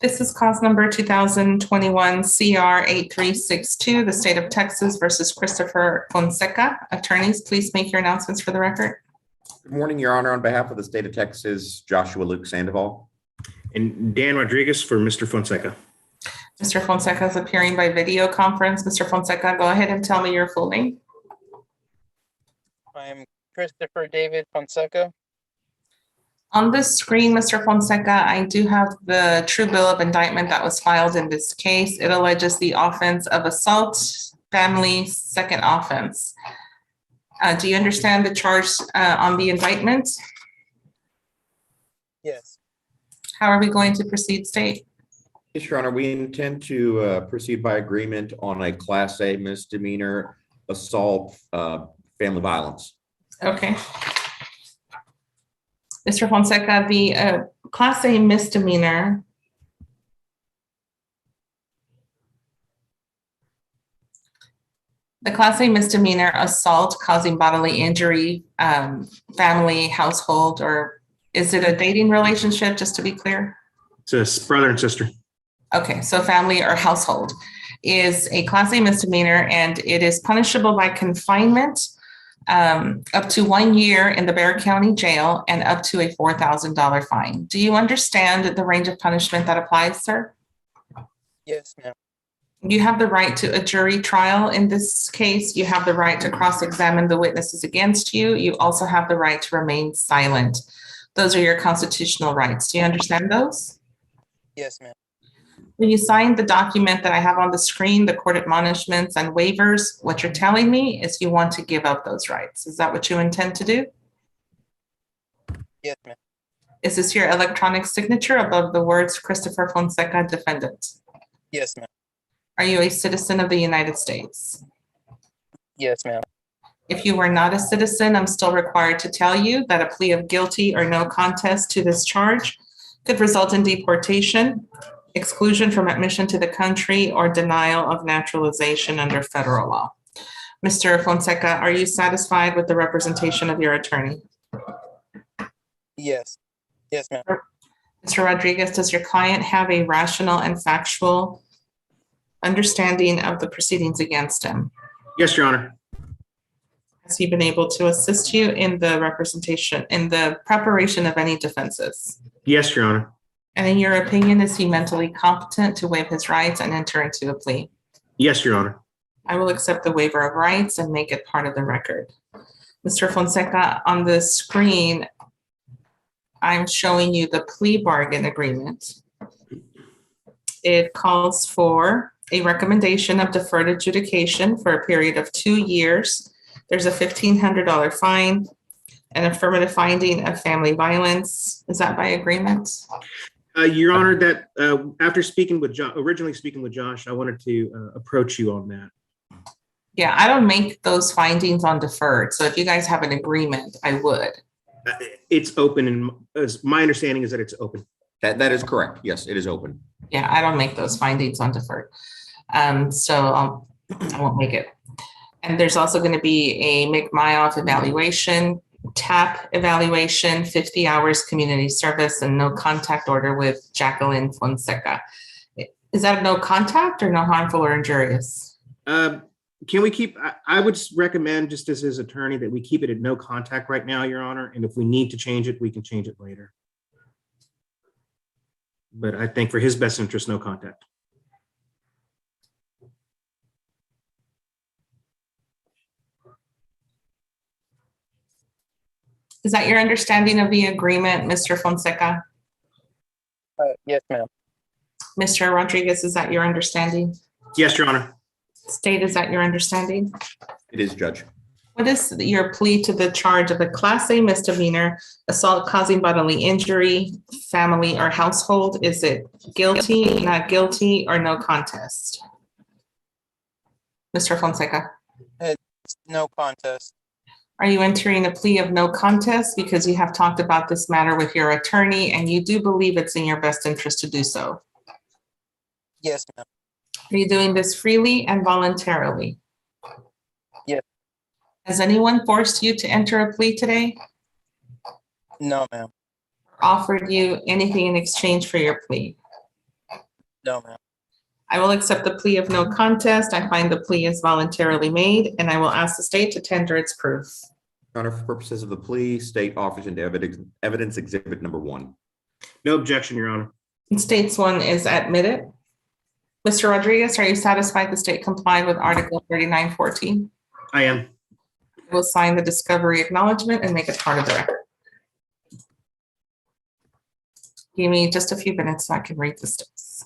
This is cause number 2021 CR 8362, the state of Texas versus Christopher Fonseca. Attorneys, please make your announcements for the record. Good morning, Your Honor. On behalf of the state of Texas, Joshua Luke Sandoval. And Dan Rodriguez for Mr. Fonseca. Mr. Fonseca is appearing by video conference. Mr. Fonseca, go ahead and tell me your full name. I'm Christopher David Fonseca. On this screen, Mr. Fonseca, I do have the true bill of indictment that was filed in this case. It alleges the offense of assault, family, second offense. Do you understand the charge on the indictment? Yes. How are we going to proceed, State? Yes, Your Honor. We intend to proceed by agreement on a Class A misdemeanor assault, family violence. Okay. Mr. Fonseca, the Class A misdemeanor assault causing bodily injury, family, household, or is it a dating relationship, just to be clear? It's a brother and sister. Okay, so family or household is a Class A misdemeanor, and it is punishable by confinement up to 1 year in the Bexar County Jail and up to a $4,000 fine. Do you understand the range of punishment that applies, sir? Yes, ma'am. You have the right to a jury trial in this case. You have the right to cross-examine the witnesses against you. You also have the right to remain silent. Those are your constitutional rights. Do you understand those? Yes, ma'am. When you signed the document that I have on the screen, the court admonishments and waivers, what you're telling me is you want to give up those rights. Is that what you intend to do? Yes, ma'am. Is this your electronic signature above the words Christopher Fonseca, defendant? Yes, ma'am. Are you a citizen of the United States? Yes, ma'am. If you were not a citizen, I'm still required to tell you that a plea of guilty or no contest to this charge could result in deportation, exclusion from admission to the country, or denial of naturalization under federal law. Mr. Fonseca, are you satisfied with the representation of your attorney? Yes. Yes, ma'am. Mr. Rodriguez, does your client have a rational and factual understanding of the proceedings against him? Yes, Your Honor. Has he been able to assist you in the representation, in the preparation of any defenses? Yes, Your Honor. And in your opinion, is he mentally competent to waive his rights and enter into a plea? Yes, Your Honor. I will accept the waiver of rights and make it part of the record. Mr. Fonseca, on the screen, I'm showing you the plea bargain agreement. It calls for a recommendation of deferred adjudication for a period of 2 years. There's a $1,500 fine, an affirmative finding of family violence. Is that by agreement? Your Honor, that after speaking with originally speaking with Josh, I wanted to approach you on that. Yeah, I don't make those findings on deferred. So if you guys have an agreement, I would. It's open, and as my understanding is that it's open. That is correct. Yes, it is open. Yeah, I don't make those findings on deferred. So I won't make it. And there's also going to be a McMyoff evaluation, TAP evaluation, 50 hours community service, and no contact order with Jacqueline Fonseca. Is that no contact or no harmful or injurious? Can we keep, I would recommend, just as his attorney, that we keep it at no contact right now, Your Honor. And if we need to change it, we can change it later. But I think for his best interest, no contact. Is that your understanding of the agreement, Mr. Fonseca? Yes, ma'am. Mr. Rodriguez, is that your understanding? Yes, Your Honor. State, is that your understanding? It is, Judge. What is your plea to the charge of a Class A misdemeanor assault causing bodily injury, family or household? Is it guilty, not guilty, or no contest? Mr. Fonseca? It's no contest. Are you entering a plea of no contest because you have talked about this matter with your attorney and you do believe it's in your best interest to do so? Yes, ma'am. Are you doing this freely and voluntarily? Yes. Has anyone forced you to enter a plea today? No, ma'am. Offered you anything in exchange for your plea? No, ma'am. I will accept the plea of no contest. I find the plea is voluntarily made, and I will ask the state to tender its proof. Your Honor, for purposes of the plea, state offers into evidence exhibit number 1. No objection, Your Honor. And States 1 is admitted. Mr. Rodriguez, are you satisfied the state complied with Article 3914? I am. I will sign the discovery acknowledgement and make it part of the record. Give me just a few minutes so I can read the steps.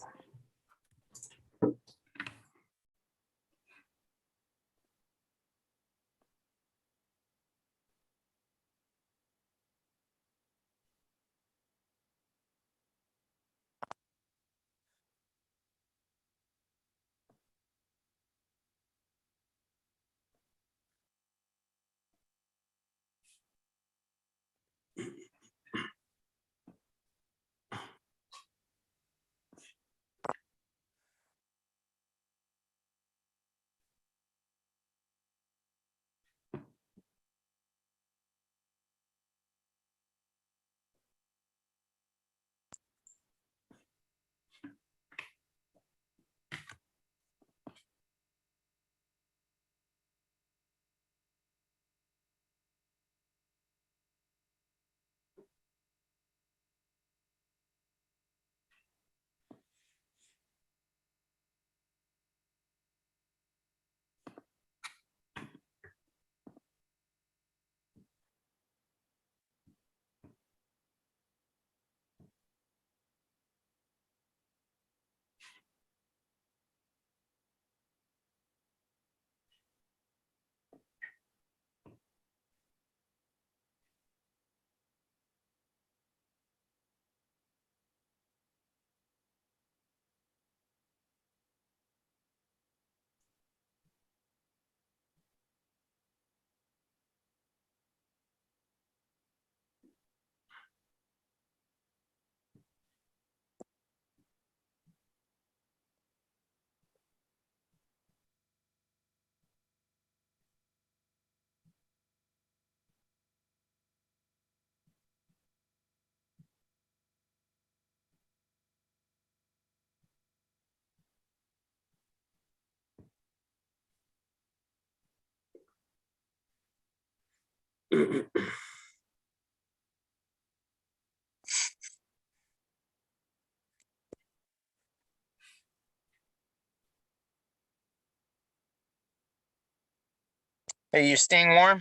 Are you staying warm?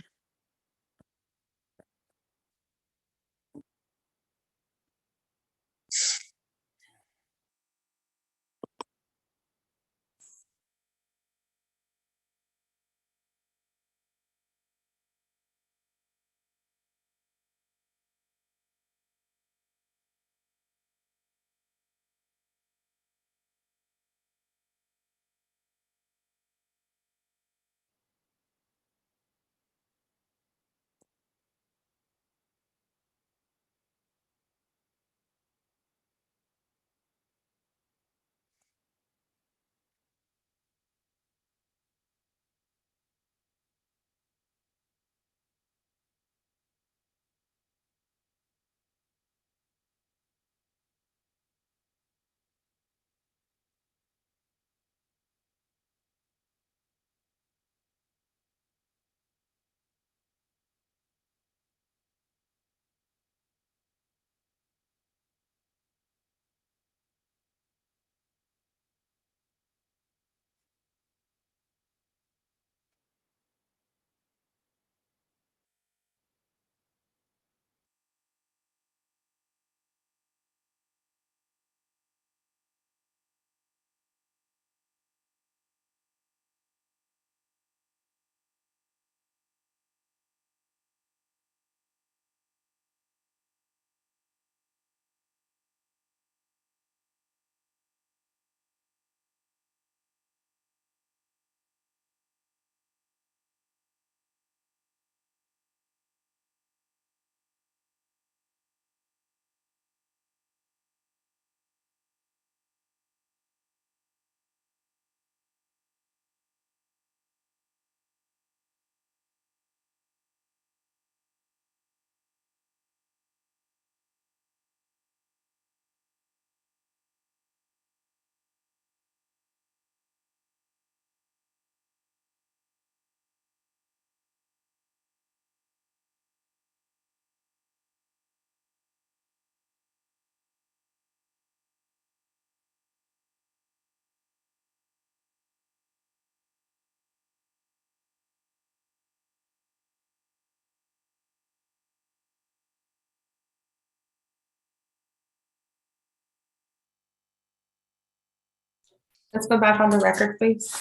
Let's go back on the record, please.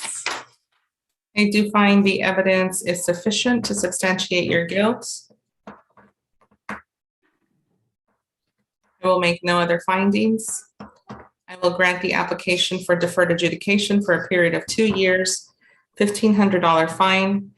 I do find the evidence is sufficient to substantiate your guilt. I will make no other findings. I will grant the application for deferred adjudication for a period of 2 years, $1,500 fine.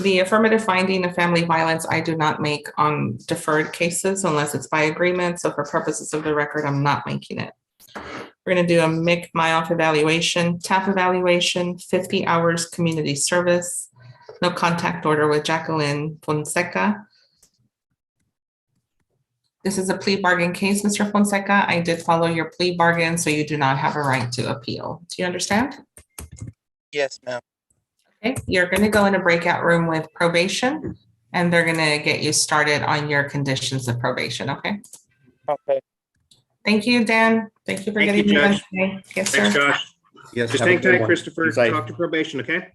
The affirmative finding of family violence, I do not make on deferred cases unless it's by agreement. So for purposes of the record, I'm not making it. We're going to do a MIC-MYOF evaluation, TAP evaluation, 50 hours community service, no contact order with Jacqueline Fonseca. This is a plea bargain case, Mr. Fonseca. I did follow your plea bargain, so you do not have a right to appeal. Do you understand? Yes, ma'am. Okay, you're going to go in a breakout room with probation, and they're going to get you started on your conditions of probation, okay? Okay. Thank you, Dan. Thank you for Thank you, getting me done Judge. today. Yes, Thanks, sir. Josh. Yes. Just have a hang good tight, one. Christopher. Be safe. Talk to probation, okay?